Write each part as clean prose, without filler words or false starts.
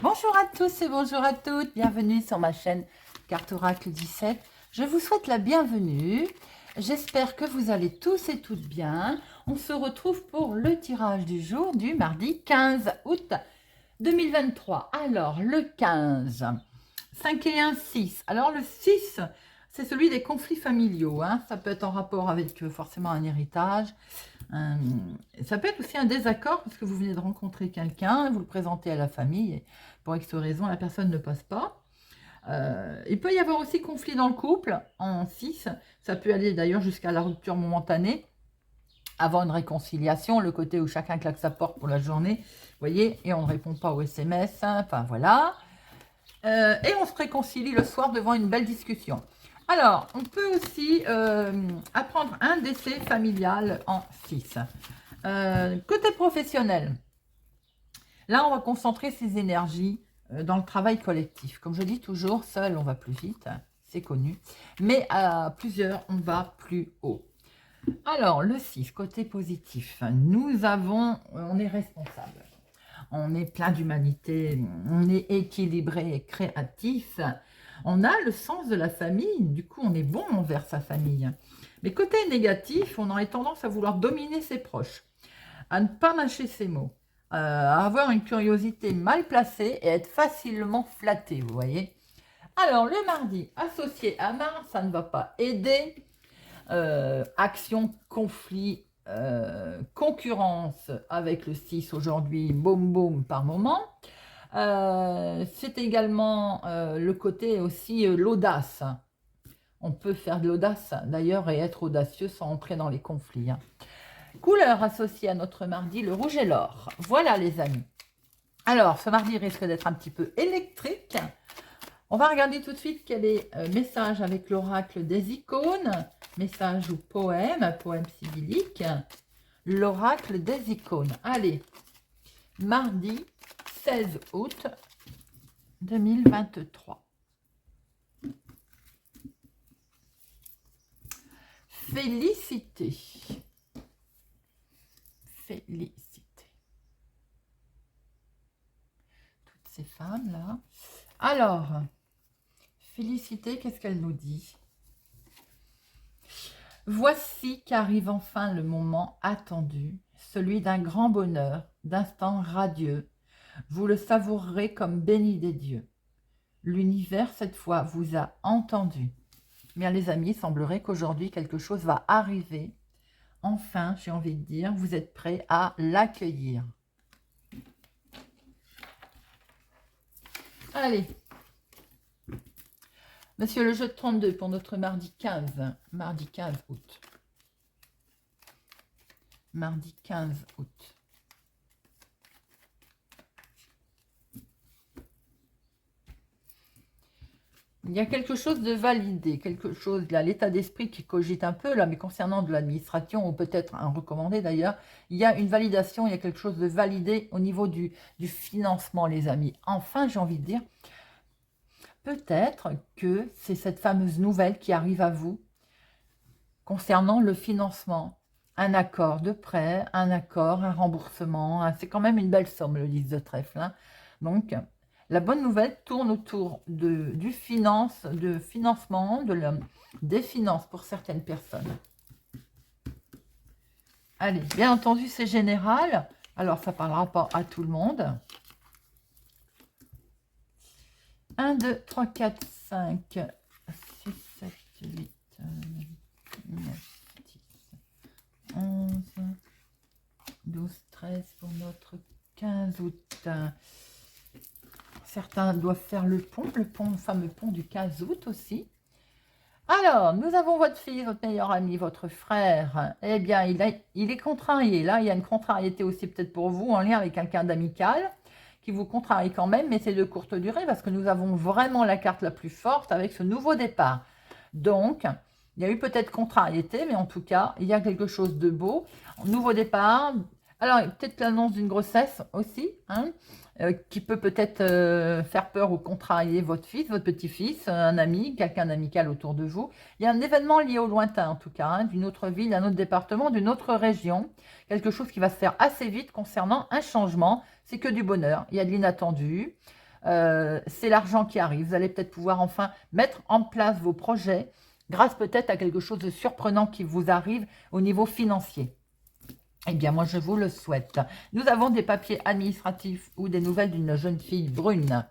Bonjour à tous et bonjour à toutes, bienvenue sur ma chaîne Carte Oracle 17. Je vous souhaite la bienvenue, j'espère que vous allez tous et toutes bien. On se retrouve pour le tirage du jour du mardi 15 août 2023. Alors le 15, 5 et 1, 6. Alors le 6, c'est celui des conflits familiaux, hein. Ça peut être en rapport avec forcément un héritage. Ça peut être aussi un désaccord parce que vous venez de rencontrer quelqu'un, vous le présentez à la famille et pour X raison, la personne ne passe pas. Il peut y avoir aussi conflit dans le couple en 6. Ça peut aller d'ailleurs jusqu'à la rupture momentanée avant une réconciliation, le côté où chacun claque sa porte pour la journée, vous voyez, et on ne répond pas aux SMS, hein, enfin voilà. Et on se réconcilie le soir devant une belle discussion. Alors, on peut aussi apprendre un décès familial en 6. Côté professionnel, là, on va concentrer ses énergies dans le travail collectif. Comme je dis toujours, seul, on va plus vite, c'est connu. Mais à plusieurs, on va plus haut. Alors, le 6, côté positif, on est responsable. On est plein d'humanité, on est équilibré et créatif. On a le sens de la famille, du coup, on est bon envers sa famille. Mais côté négatif, on aurait tendance à vouloir dominer ses proches, à ne pas mâcher ses mots, à avoir une curiosité mal placée et être facilement flatté, vous voyez. Alors, le mardi, associé à Mars, ça ne va pas aider. Action, conflit, concurrence avec le 6 aujourd'hui, boum boum par moment. C'est également le côté aussi l'audace. On peut faire de l'audace d'ailleurs et être audacieux sans entrer dans les conflits, hein. Couleur associée à notre mardi, le rouge et l'or. Voilà les amis. Alors, ce mardi risque d'être un petit peu électrique. On va regarder tout de suite quel est message avec l'oracle des icônes. Message ou poème sibylique. L'oracle des icônes. Allez, mardi 16 août 2023. Félicité. Félicité. Toutes ces femmes-là. Alors, Félicité, qu'est-ce qu'elle nous dit? Voici qu'arrive enfin le moment attendu, celui d'un grand bonheur, d'instants radieux. Vous le savourerez comme béni des dieux. L'univers, cette fois, vous a entendu. Bien, les amis, il semblerait qu'aujourd'hui, quelque chose va arriver. Enfin, j'ai envie de dire, vous êtes prêts à l'accueillir. Allez. Monsieur le jeu de 32 pour notre mardi 15. Mardi 15 août. Mardi 15 août. Il y a quelque chose de validé, quelque chose, là, l'état d'esprit qui cogite un peu, là, mais concernant de l'administration, ou peut-être un recommandé d'ailleurs, il y a une validation, il y a quelque chose de validé au niveau du financement, les amis. Enfin, j'ai envie de dire, peut-être que c'est cette fameuse nouvelle qui arrive à vous concernant le financement. Un accord de prêt, un accord, un remboursement, hein, c'est quand même une belle somme, le 10 de trèfle, hein. Donc, la bonne nouvelle tourne autour du financement, des finances pour certaines personnes. Allez, bien entendu, c'est général. Alors, ça ne parlera pas à tout le monde. 1, 2, 3, 4, 5, 6, 7, 8, 9, 10, 11, 12, 13 pour notre 15 août. Certains doivent faire le fameux pont du 15 août aussi. Alors, nous avons votre fils, votre meilleur ami, votre frère. Eh bien, il est contrarié. Là, il y a une contrariété aussi peut-être pour vous en lien avec quelqu'un d'amical qui vous contrarie quand même, mais c'est de courte durée parce que nous avons vraiment la carte la plus forte avec ce nouveau départ. Donc, il y a eu peut-être contrariété, mais en tout cas, il y a quelque chose de beau. Nouveau départ. Alors, peut-être l'annonce d'une grossesse aussi, hein, qui peut peut-être faire peur ou contrarier votre fils, votre petit-fils, un ami, quelqu'un d'amical autour de vous. Il y a un événement lié au lointain, en tout cas, hein, d'une autre ville, d'un autre département, d'une autre région. Quelque chose qui va se faire assez vite concernant un changement. C'est que du bonheur. Il y a de l'inattendu. c'est l'argent qui arrive. Vous allez peut-être pouvoir enfin mettre en place vos projets grâce peut-être à quelque chose de surprenant qui vous arrive au niveau financier. Eh bien, moi, je vous le souhaite. Nous avons des papiers administratifs ou des nouvelles d'une jeune fille brune.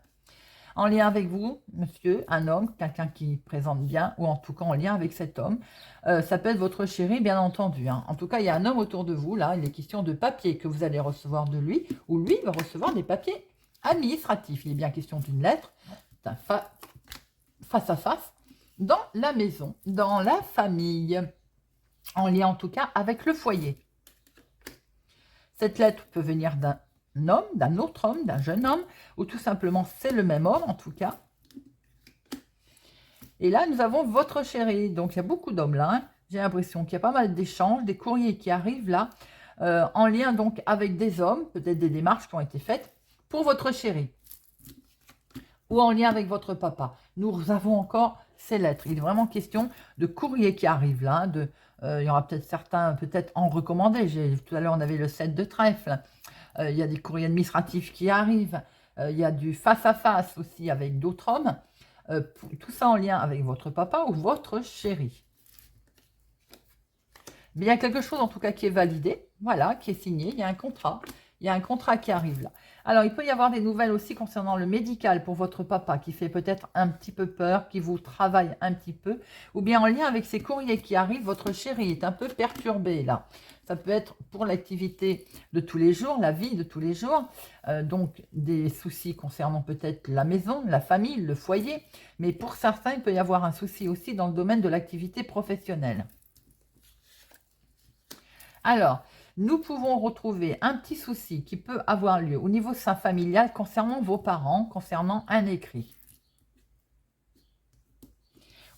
En lien avec vous, monsieur, un homme, quelqu'un qui présente bien, ou en tout cas en lien avec cet homme. Ça peut être votre chéri, bien entendu. Hein. En tout cas, il y a un homme autour de vous, là. Il est question de papiers que vous allez recevoir de lui, ou lui va recevoir des papiers administratifs. Il est bien question d'une lettre, face à face, dans la maison, dans la famille, en lien en tout cas avec le foyer. Cette lettre peut venir d'un homme, d'un autre homme, d'un jeune homme, ou tout simplement c'est le même homme en tout cas. Et là, nous avons votre chéri. Donc, il y a beaucoup d'hommes là. Hein. J'ai l'impression qu'il y a pas mal d'échanges, des courriers qui arrivent là, en lien donc avec des hommes, peut-être des démarches qui ont été faites pour votre chéri. Ou en lien avec votre papa. Nous avons encore ces lettres. Il est vraiment question de courriers qui arrivent là, il y aura peut-être certains, peut-être en recommandé. Tout à l'heure, on avait le 7 de trèfle. Il y a des courriers administratifs qui arrivent. Il y a du face-à-face aussi avec d'autres hommes. Tout ça en lien avec votre papa ou votre chéri. Mais il y a quelque chose en tout cas qui est validé. Voilà, qui est signé. Il y a un contrat. Il y a un contrat qui arrive là. Alors, il peut y avoir des nouvelles aussi concernant le médical pour votre papa qui fait peut-être un petit peu peur, qui vous travaille un petit peu. Ou bien en lien avec ces courriers qui arrivent, votre chéri est un peu perturbé là. Ça peut être pour l'activité de tous les jours, la vie de tous les jours. Donc, des soucis concernant peut-être la maison, la famille, le foyer. Mais pour certains, il peut y avoir un souci aussi dans le domaine de l'activité professionnelle. Alors, nous pouvons retrouver un petit souci qui peut avoir lieu au niveau sein familial concernant vos parents, concernant un écrit.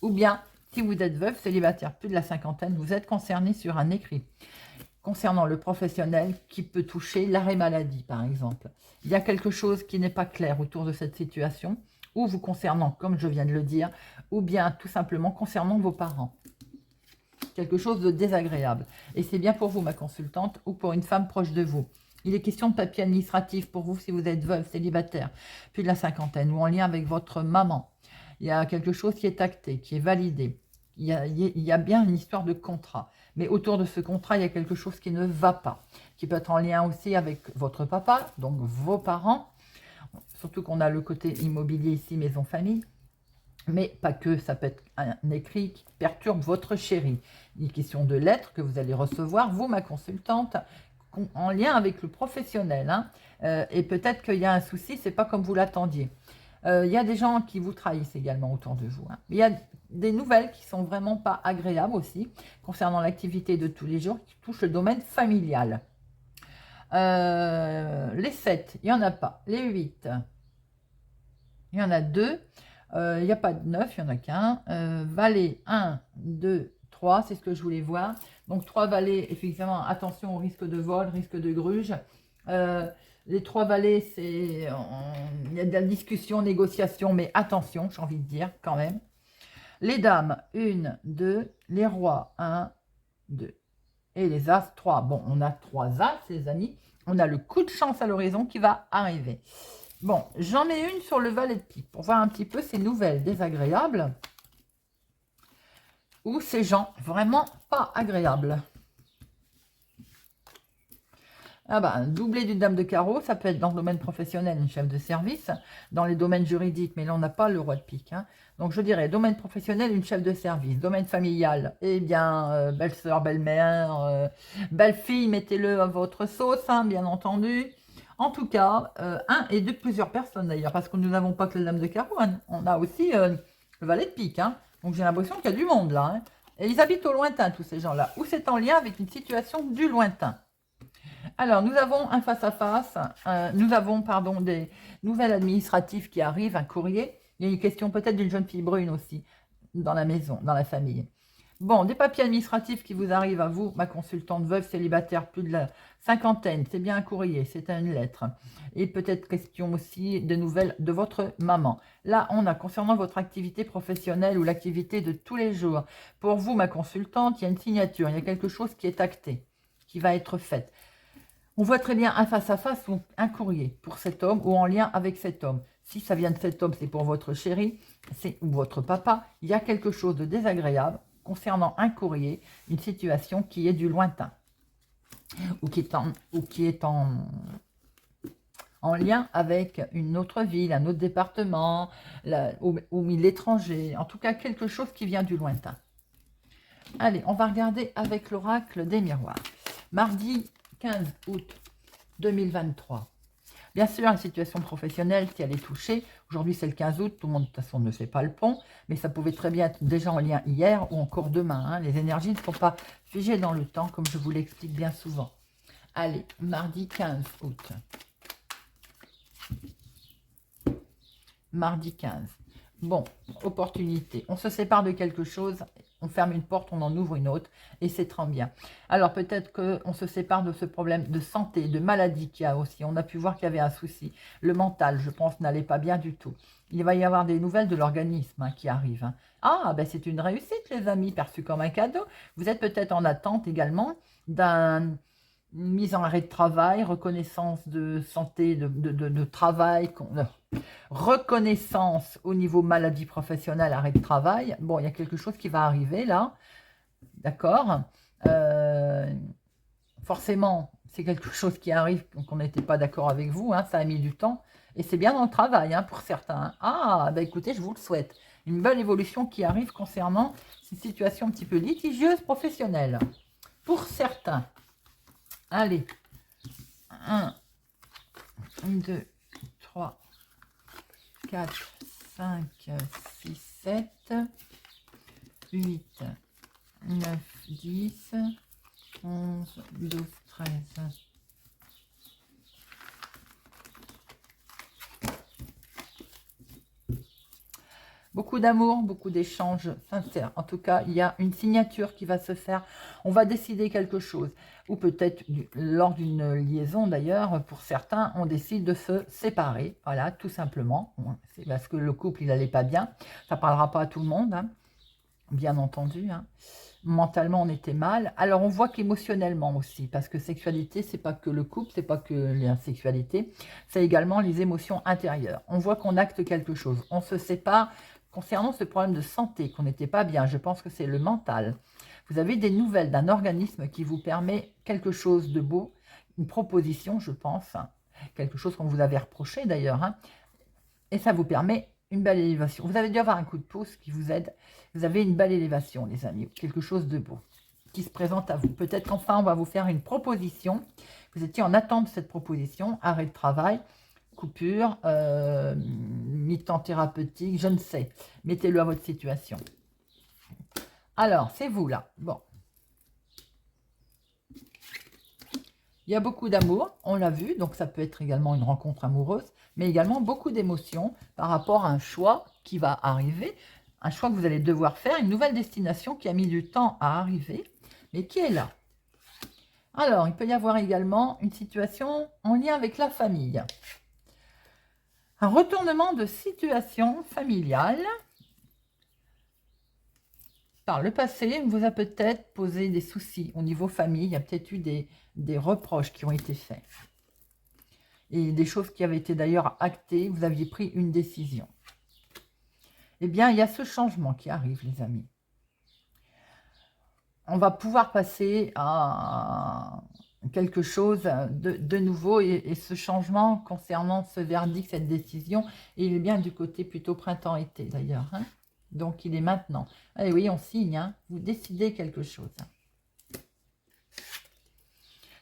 Ou bien, si vous êtes veuf, célibataire, plus de la cinquantaine, vous êtes concerné sur un écrit concernant le professionnel qui peut toucher l'arrêt maladie, par exemple. Il y a quelque chose qui n'est pas clair autour de cette situation, ou vous concernant, comme je viens de le dire, ou bien tout simplement concernant vos parents. Quelque chose de désagréable. Et c'est bien pour vous, ma consultante, ou pour une femme proche de vous. Il est question de papier administratif pour vous si vous êtes veuve, célibataire, plus de la cinquantaine, ou en lien avec votre maman. Il y a quelque chose qui est acté, qui est validé. Il y a bien une histoire de contrat. Mais autour de ce contrat, il y a quelque chose qui ne va pas, qui peut être en lien aussi avec votre papa, donc vos parents. Surtout qu'on a le côté immobilier ici, maison-famille. Mais pas que, ça peut être un écrit qui perturbe votre chéri. Il est question de lettres que vous allez recevoir, vous, ma consultante, en lien avec le professionnel. Hein. Et peut-être qu'il y a un souci, c'est pas comme vous l'attendiez. Il y a des gens qui vous trahissent également autour de vous. Hein. Il y a des nouvelles qui sont vraiment pas agréables aussi, concernant l'activité de tous les jours, qui touchent le domaine familial. Les 7, il n'y en a pas. Les 8, il y en a 2. Il n'y a pas de 9, il n'y en a qu'un. Valet, 1, 2, 3, c'est ce que je voulais voir. Donc 3 valets, effectivement, attention au risque de vol, risque de gruge. Les 3 valets, il y a de la discussion, négociation, mais attention, j'ai envie de dire quand même. Les dames, 1, 2. Les rois, 1, 2. Et les as, 3. Bon, on a 3 as, les amis. On a le coup de chance à l'horizon qui va arriver. Bon, j'en mets une sur le valet de pique pour voir un petit peu ces nouvelles désagréables ou ces gens vraiment pas agréables. Ah bah, un doublé d'une dame de carreau, ça peut être dans le domaine professionnel, une chef de service, dans les domaines juridiques, mais là on n'a pas le roi de pique. Hein. Donc je dirais, domaine professionnel, une chef de service, domaine familial, eh bien, belle-sœur, belle-mère, belle-fille, mettez-le à votre sauce, hein, bien entendu. En tout cas, un et deux, plusieurs personnes d'ailleurs, parce que nous n'avons pas que la dame de carreau, hein. On a aussi le valet de pique. Hein. Donc j'ai l'impression qu'il y a du monde là. Hein. Et ils habitent au lointain, tous ces gens-là, ou c'est en lien avec une situation du lointain. Alors, nous avons un face-à-face, nous avons, pardon, des nouvelles administratives qui arrivent, un courrier. Il y a une question peut-être d'une jeune fille brune aussi, dans la maison, dans la famille. Bon, des papiers administratifs qui vous arrivent à vous, ma consultante veuve, célibataire, plus de la cinquantaine. C'est bien un courrier, c'est une lettre. Et peut-être question aussi de nouvelles de votre maman. Là, on a concernant votre activité professionnelle ou l'activité de tous les jours. Pour vous, ma consultante, il y a une signature, il y a quelque chose qui est acté, qui va être fait. On voit très bien un face-à-face ou un courrier pour cet homme ou en lien avec cet homme. Si ça vient de cet homme, c'est pour votre chéri ou votre papa. Il y a quelque chose de désagréable concernant un courrier, une situation qui est du lointain ou qui est en lien avec une autre ville, un autre département, ou l'étranger. En tout cas, quelque chose qui vient du lointain. Allez, on va regarder avec l'oracle des miroirs. Mardi 15 août 2023. Bien sûr, une situation professionnelle, si elle est touchée, aujourd'hui c'est le 15 août, tout le monde de toute façon ne fait pas le pont, mais ça pouvait très bien être déjà en lien hier ou encore demain. Hein. Les énergies ne sont pas figées dans le temps, comme je vous l'explique bien souvent. Allez, mardi 15 août. Mardi 15. Bon, opportunité. On se sépare de quelque chose, on ferme une porte, on en ouvre une autre, et c'est très bien. Alors peut-être qu'on se sépare de ce problème de santé, de maladie qu'il y a aussi. On a pu voir qu'il y avait un souci. Le mental, je pense, n'allait pas bien du tout. Il va y avoir des nouvelles de l'organisme hein, qui arrivent. Hein. Ah, ben c'est une réussite, les amis, perçu comme un cadeau. Vous êtes peut-être en attente également d'une mise en arrêt de travail, reconnaissance de santé, de travail, reconnaissance au niveau maladie professionnelle, arrêt de travail. Bon, il y a quelque chose qui va arriver là, d'accord. Forcément, c'est quelque chose qui arrive, qu'on n'était pas d'accord avec vous, hein, ça a mis du temps, et c'est bien dans le travail hein, pour certains. Ah, bah écoutez, je vous le souhaite. Une belle évolution qui arrive concernant cette situation un petit peu litigieuse professionnelle. Pour certains, allez, 1, 2, 3, 4, 5, 6, 7, 8, 9, 10, 11, 12, 13. Beaucoup d'amour, beaucoup d'échanges sincères. En tout cas, il y a une signature qui va se faire. On va décider quelque chose. Ou peut-être lors d'une liaison d'ailleurs, pour certains, on décide de se séparer. Voilà, tout simplement. C'est parce que le couple, il n'allait pas bien. Ça ne parlera pas à tout le monde, hein, bien entendu. Hein. Mentalement, on était mal. Alors, on voit qu'émotionnellement aussi, parce que sexualité, c'est pas que le couple, c'est pas que la sexualité, c'est également les émotions intérieures. On voit qu'on acte quelque chose. On se sépare. Concernant ce problème de santé, qu'on n'était pas bien, je pense que c'est le mental. Vous avez des nouvelles d'un organisme qui vous permet quelque chose de beau, une proposition, je pense, hein, quelque chose qu'on vous avait reproché d'ailleurs, hein, et ça vous permet une belle élévation. Vous avez dû avoir un coup de pouce qui vous aide. Vous avez une belle élévation, les amis, quelque chose de beau qui se présente à vous. Peut-être qu'enfin, on va vous faire une proposition. Vous étiez en attente de cette proposition, arrêt de travail, coupure, mi-temps thérapeutique, je ne sais. Mettez-le à votre situation. Alors, c'est vous là. Bon. Il y a beaucoup d'amour, on l'a vu, donc ça peut être également une rencontre amoureuse, mais également beaucoup d'émotions par rapport à un choix qui va arriver, un choix que vous allez devoir faire, une nouvelle destination qui a mis du temps à arriver, mais qui est là. Alors, il peut y avoir également une situation en lien avec la famille. Un retournement de situation familiale. Par le passé, on vous a peut-être posé des soucis au niveau famille. Il y a peut-être eu des reproches qui ont été faits. Et des choses qui avaient été d'ailleurs actées. Vous aviez pris une décision. Eh bien, il y a ce changement qui arrive, les amis. On va pouvoir passer à quelque chose de nouveau. Et ce changement concernant ce verdict, cette décision, il est bien du côté plutôt printemps-été d'ailleurs. Hein. Donc, il est maintenant. Allez, oui, on signe. Hein. Vous décidez quelque chose.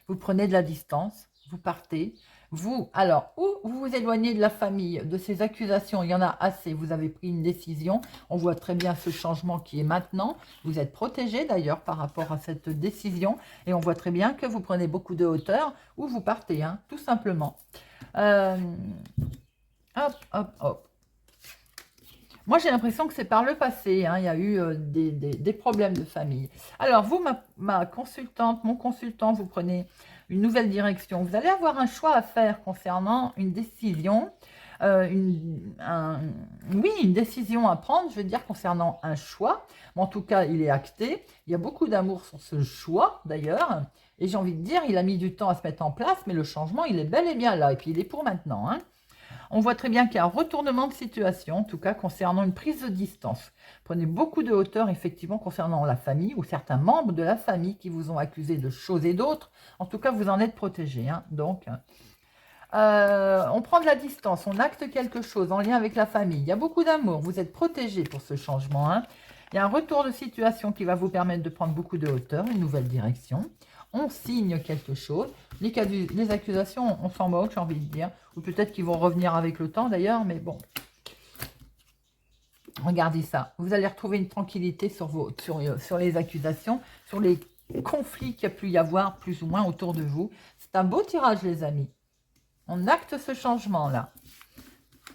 Vous prenez de la distance. Vous partez. Vous, alors, ou vous vous éloignez de la famille, de ces accusations. Il y en a assez. Vous avez pris une décision. On voit très bien ce changement qui est maintenant. Vous êtes protégé d'ailleurs par rapport à cette décision. Et on voit très bien que vous prenez beaucoup de hauteur ou vous partez, hein, tout simplement. Hop, hop, hop. Moi, j'ai l'impression que c'est par le passé. Hein, il y a eu des problèmes de famille. Alors, vous, ma consultante, mon consultant, vous prenez une nouvelle direction. Vous allez avoir un choix à faire concernant une décision. Une décision à prendre, je veux dire, concernant un choix. Mais en tout cas, il est acté. Il y a beaucoup d'amour sur ce choix, d'ailleurs. Et j'ai envie de dire, il a mis du temps à se mettre en place, mais le changement, il est bel et bien là. Et puis, il est pour maintenant, hein. On voit très bien qu'il y a un retournement de situation, en tout cas concernant une prise de distance. Prenez beaucoup de hauteur, effectivement, concernant la famille ou certains membres de la famille qui vous ont accusé de choses et d'autres. En tout cas, vous en êtes protégé. Hein. Donc, on prend de la distance, on acte quelque chose en lien avec la famille. Il y a beaucoup d'amour, vous êtes protégé pour ce changement. Hein. Il y a un retour de situation qui va vous permettre de prendre beaucoup de hauteur, une nouvelle direction. On signe quelque chose. Les accusations, on s'en moque, j'ai envie de dire. Ou peut-être qu'ils vont revenir avec le temps d'ailleurs, mais bon. Regardez ça. Vous allez retrouver une tranquillité sur les accusations, sur les conflits qu'il y a pu y avoir plus ou moins autour de vous. C'est un beau tirage, les amis. On acte ce changement-là.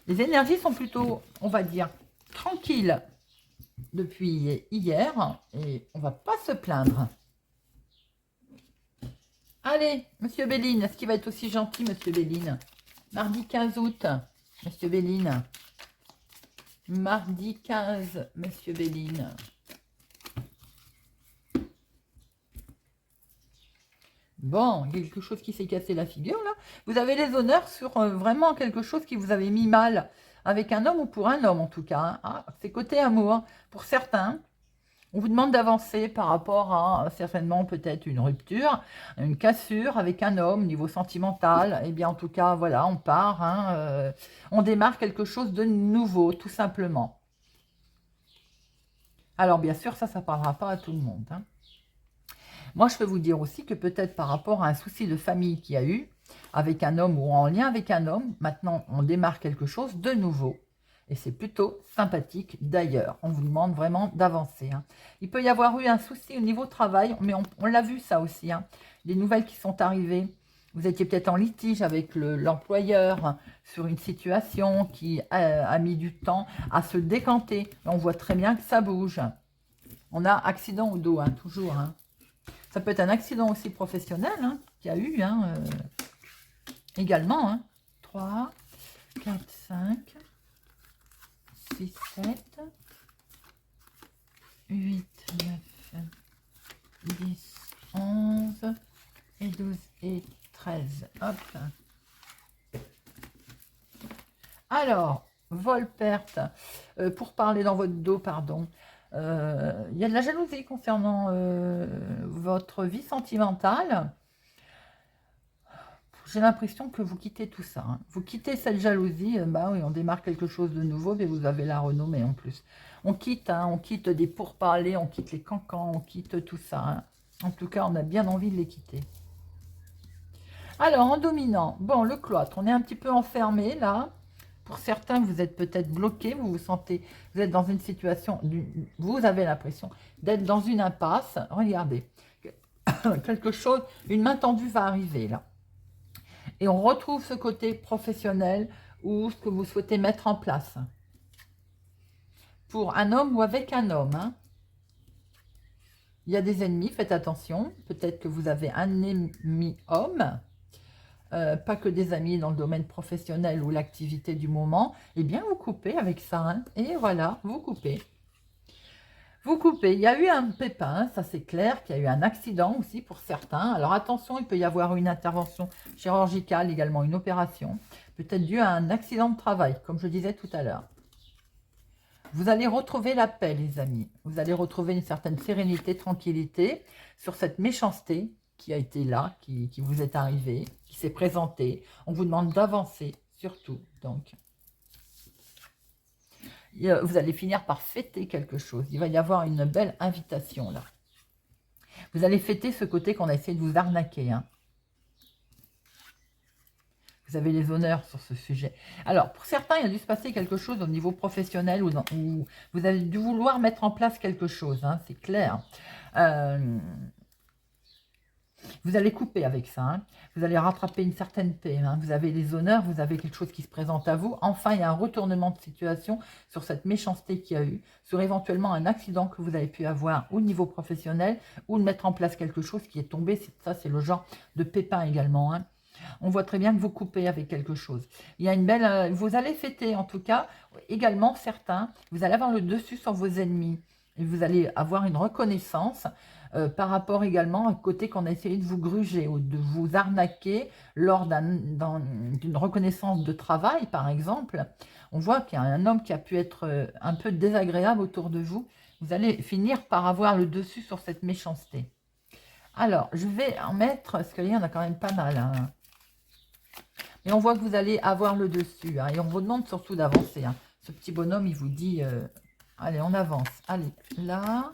Les énergies sont plutôt, on va dire, tranquilles depuis hier. Et on ne va pas se plaindre. Allez, Monsieur Béline, est-ce qu'il va être aussi gentil, Monsieur Béline? Mardi 15 août, Monsieur Béline. Mardi 15, Monsieur Béline. Bon, quelque chose qui s'est cassé la figure, là. Vous avez les honneurs sur vraiment quelque chose qui vous avait mis mal avec un homme ou pour un homme, en tout cas. Hein. Ah, c'est côté amour. Pour certains, on vous demande d'avancer par rapport à certainement peut-être une rupture, une cassure avec un homme au niveau sentimental. Eh bien, en tout cas, voilà, on part. Hein, on démarre quelque chose de nouveau, tout simplement. Alors, bien sûr, ça ne parlera pas à tout le monde. Hein. Moi, je peux vous dire aussi que peut-être par rapport à un souci de famille qu'il y a eu avec un homme ou en lien avec un homme, maintenant, on démarre quelque chose de nouveau. Et c'est plutôt sympathique d'ailleurs. On vous demande vraiment d'avancer. Hein. Il peut y avoir eu un souci au niveau travail, mais on l'a vu ça aussi. Hein. Les nouvelles qui sont arrivées. Vous étiez peut-être en litige avec l'employeur sur une situation qui a mis du temps à se décanter. On voit très bien que ça bouge. On a accident au dos, hein, toujours. Hein. Ça peut être un accident aussi professionnel hein, qu'il y a eu hein, également. Hein. 3, 4, 5, 6, 7, 8, 9, 10, 11, et 12 et 13. Hop. Alors, vol-perte, pour parler dans votre dos, pardon. Il y a de la jalousie concernant votre vie sentimentale. J'ai l'impression que vous quittez tout ça. Hein. Vous quittez cette jalousie, bah oui, on démarre quelque chose de nouveau, mais vous avez la renommée en plus. On quitte des pourparlers, on quitte les cancans, on quitte tout ça. Hein. En tout cas, on a bien envie de les quitter. Alors, en dominant, bon, le cloître, on est un petit peu enfermé là. Pour certains, vous êtes peut-être bloqué, vous vous sentez, vous êtes dans une situation, vous avez l'impression d'être dans une impasse. Regardez, quelque chose, une main tendue va arriver là. Et on retrouve ce côté professionnel ou ce que vous souhaitez mettre en place. Pour un homme ou avec un homme. Hein. Il y a des ennemis, faites attention. Peut-être que vous avez un ennemi homme. Pas que des amis dans le domaine professionnel ou l'activité du moment. Eh bien, vous coupez avec ça. Hein. Et voilà, vous coupez. Vous coupez. Il y a eu un pépin, ça c'est clair, qu'il y a eu un accident aussi pour certains. Alors attention, il peut y avoir une intervention chirurgicale, également une opération. Peut-être dû à un accident de travail, comme je disais tout à l'heure. Vous allez retrouver la paix, les amis. Vous allez retrouver une certaine sérénité, tranquillité sur cette méchanceté qui a été là, qui vous est arrivée, qui s'est présentée. On vous demande d'avancer, surtout, donc. Vous allez finir par fêter quelque chose. Il va y avoir une belle invitation, là. Vous allez fêter ce côté qu'on a essayé de vous arnaquer, hein. Vous avez les honneurs sur ce sujet. Alors, pour certains, il a dû se passer quelque chose au niveau professionnel où vous avez dû vouloir mettre en place quelque chose, hein, c'est clair. Vous allez couper avec ça. Hein. Vous allez rattraper une certaine paix. Hein. Vous avez les honneurs, vous avez quelque chose qui se présente à vous. Enfin, il y a un retournement de situation sur cette méchanceté qu'il y a eu, sur éventuellement un accident que vous avez pu avoir au niveau professionnel ou de mettre en place quelque chose qui est tombé. Ça, c'est le genre de pépin également. Hein. On voit très bien que vous coupez avec quelque chose. Il y a une belle... vous allez fêter, en tout cas, également certains. Vous allez avoir le dessus sur vos ennemis. Et vous allez avoir une reconnaissance par rapport également à côté qu'on a essayé de vous gruger ou de vous arnaquer lors d'une reconnaissance de travail, par exemple. On voit qu'il y a un homme qui a pu être un peu désagréable autour de vous. Vous allez finir par avoir le dessus sur cette méchanceté. Alors, je vais en mettre, parce qu'il y en a quand même pas mal. Hein. Et on voit que vous allez avoir le dessus. Hein, et on vous demande surtout d'avancer. Hein. Ce petit bonhomme, il vous dit, allez, on avance. Allez, là,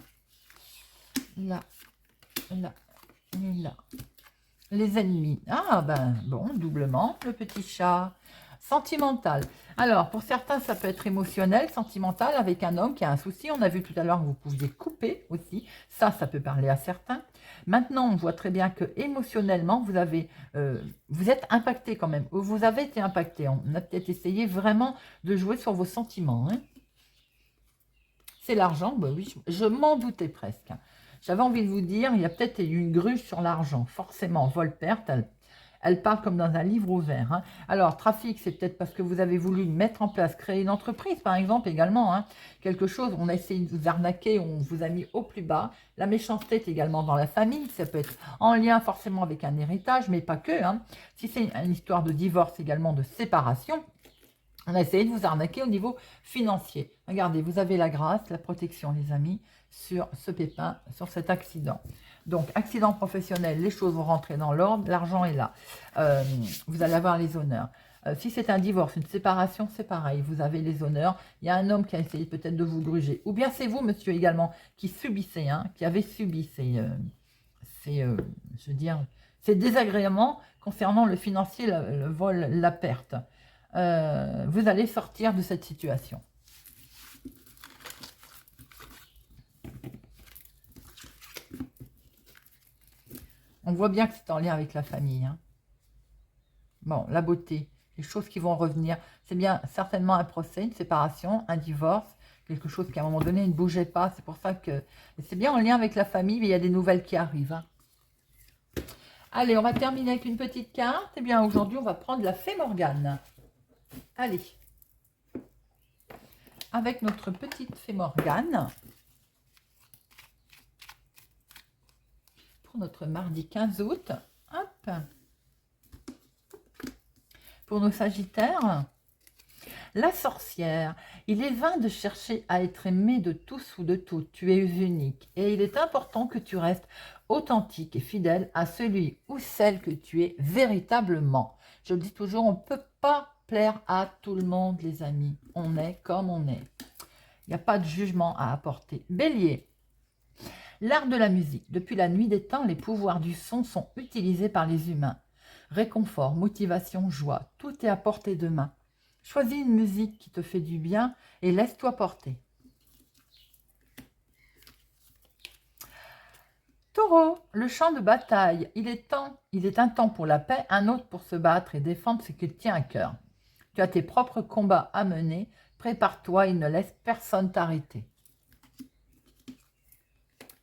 là, là, et là. Les ennemis. Ah, ben, bon, doublement, le petit chat. Sentimental. Alors, pour certains, ça peut être émotionnel, sentimental, avec un homme qui a un souci. On a vu tout à l'heure que vous pouviez couper aussi. Ça peut parler à certains. Maintenant, on voit très bien que émotionnellement, vous êtes impacté quand même. Ou vous avez été impacté. On a peut-être essayé vraiment de jouer sur vos sentiments. Hein. C'est l'argent, ben oui, je m'en doutais presque. J'avais envie de vous dire, il y a peut-être une grue sur l'argent. Forcément, vol-perte, elle parle comme dans un livre ouvert. Hein. Alors, trafic, c'est peut-être parce que vous avez voulu mettre en place, créer une entreprise, par exemple, également. Hein. Quelque chose, on a essayé de vous arnaquer, on vous a mis au plus bas. La méchanceté est également dans la famille. Ça peut être en lien forcément avec un héritage, mais pas que. Hein. Si c'est une histoire de divorce également, de séparation, on a essayé de vous arnaquer au niveau financier. Regardez, vous avez la grâce, la protection, les amis, sur ce pépin, sur cet accident. Donc, accident professionnel, les choses vont rentrer dans l'ordre, l'argent est là. Vous allez avoir les honneurs. Si c'est un divorce, une séparation, c'est pareil. Vous avez les honneurs. Il y a un homme qui a essayé peut-être de vous gruger. Ou bien c'est vous, monsieur, également, qui subissez, hein, qui avez subi ces désagréments concernant le financier, le vol, la perte. Vous allez sortir de cette situation. On voit bien que c'est en lien avec la famille. Hein. Bon, la beauté, les choses qui vont revenir. C'est bien certainement un procès, une séparation, un divorce, quelque chose qui à un moment donné ne bougeait pas. C'est pour ça que c'est bien en lien avec la famille, mais il y a des nouvelles qui arrivent. Hein. Allez, on va terminer avec une petite carte. Eh bien, aujourd'hui, on va prendre la Fée Morgane. Allez. Avec notre petite Fée Morgane. Pour notre mardi 15 août. Hop. Pour nos Sagittaires. La sorcière. Il est vain de chercher à être aimé de tous ou de toutes. Tu es unique. Et il est important que tu restes authentique et fidèle à celui ou celle que tu es véritablement. Je le dis toujours, on ne peut pas plaire à tout le monde, les amis. On est comme on est. Il n'y a pas de jugement à apporter. Bélier. L'art de la musique. Depuis la nuit des temps, les pouvoirs du son sont utilisés par les humains. Réconfort, motivation, joie, tout est à portée de main. Choisis une musique qui te fait du bien et laisse-toi porter. Taureau, le champ de bataille. Il est un temps pour la paix, un autre pour se battre et défendre ce qui te tient à cœur. Tu as tes propres combats à mener. Prépare-toi et ne laisse personne t'arrêter.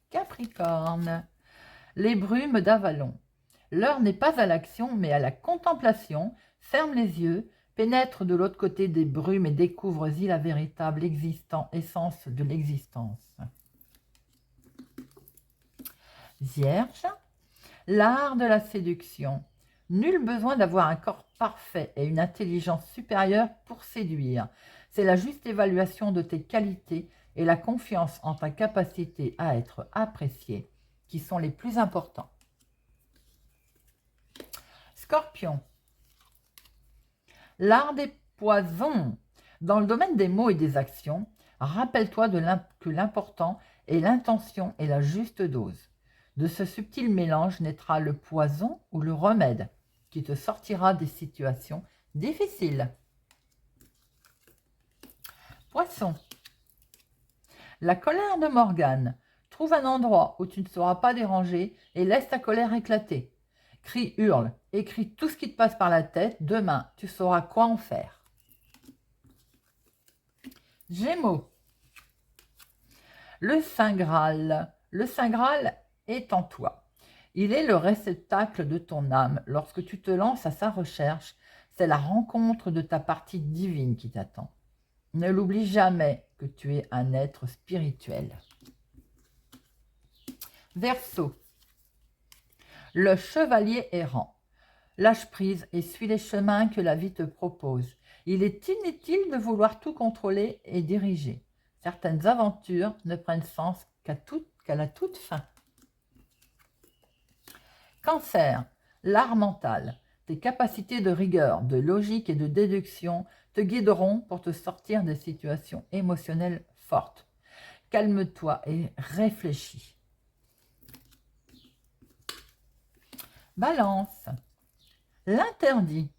Capricorne, les brumes d'Avalon. L'heure n'est pas à l'action, mais à la contemplation. Ferme les yeux, pénètre de l'autre côté des brumes et découvre-y la véritable essence de l'existence. Vierge, l'art de la séduction. Nul besoin d'avoir un corps parfait et une intelligence supérieure pour séduire. C'est la juste évaluation de tes qualités et la confiance en ta capacité à être apprécié qui sont les plus importants. Scorpion, l'art des poisons. Dans le domaine des mots et des actions, rappelle-toi que l'important est l'intention et la juste dose. De ce subtil mélange naîtra le poison ou le remède qui te sortira des situations difficiles. Poisson, la colère de Morgane. Trouve un endroit où tu ne seras pas dérangé et laisse ta colère éclater. Crie, hurle, écris tout ce qui te passe par la tête. Demain, tu sauras quoi en faire. Gémeaux, le Saint Graal. Le Saint Graal est en toi. Il est le réceptacle de ton âme. Lorsque tu te lances à sa recherche, c'est la rencontre de ta partie divine qui t'attend. Ne l'oublie jamais que tu es un être spirituel. Verseau, le chevalier errant. Lâche prise et suis les chemins que la vie te propose. Il est inutile de vouloir tout contrôler et diriger. Certaines aventures ne prennent sens qu'à la toute fin. Cancer, l'art mental. Tes capacités de rigueur, de logique et de déduction te guideront pour te sortir des situations émotionnelles fortes. Calme-toi et réfléchis. Balance, l'interdit.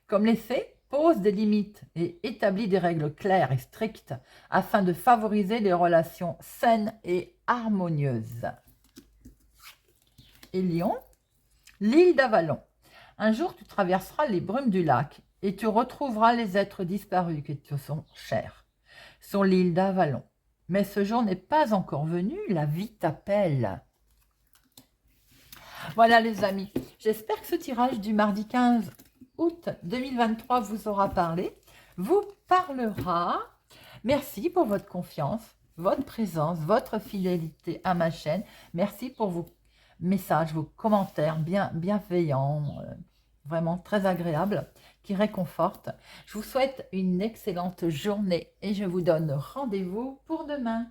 Comme les fées, pose des limites et établit des règles claires et strictes afin de favoriser les relations saines et harmonieuses. Et Lion, l'île d'Avalon. Un jour, tu traverseras les brumes du lac et tu retrouveras les êtres disparus qui te sont chers. Sur l'île d'Avalon. Mais ce jour n'est pas encore venu, la vie t'appelle. Voilà les amis, j'espère que ce tirage du mardi 15 août 2023 vous aura parlé, vous parlera. Merci pour votre confiance, votre présence, votre fidélité à ma chaîne. Merci pour vos messages, vos commentaires bienveillants, vraiment très agréables, qui réconfortent. Je vous souhaite une excellente journée et je vous donne rendez-vous pour demain.